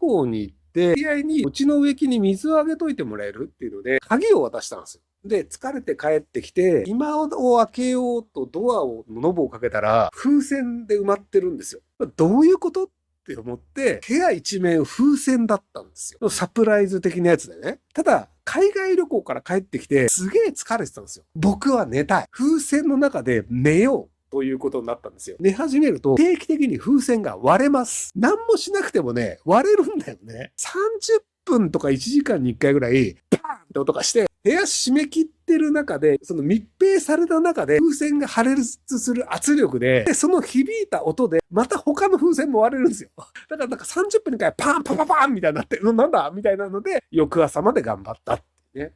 校に行って、知り合いにうちの植木に水をあげといてもらえるっていうので、鍵を渡したんですよ。で、疲れて帰ってきて、今を開けようとドアを、ノブをかけたら、風船で埋まってるんですよ。どういうことって思って、部屋一面風船だったんですよ。サプライズ的なやつでね。ただ、海外旅行から帰ってきて、すげえ疲れてたんですよ。僕は寝たい。風船の中で寝よう。ということになったんですよ。寝始めると定期的に風船が割れます。何もしなくてもね、割れるんだよね。30分とか1時間に1回ぐらい、パーンって音がして、部屋閉め切ってる中で、その密閉された中で風船が破裂する圧力で、その響いた音で、また他の風船も割れるんですよ。だからなんか30分に1回パンパパパンみたいになって、なんだみたいなので、翌朝まで頑張ったってね。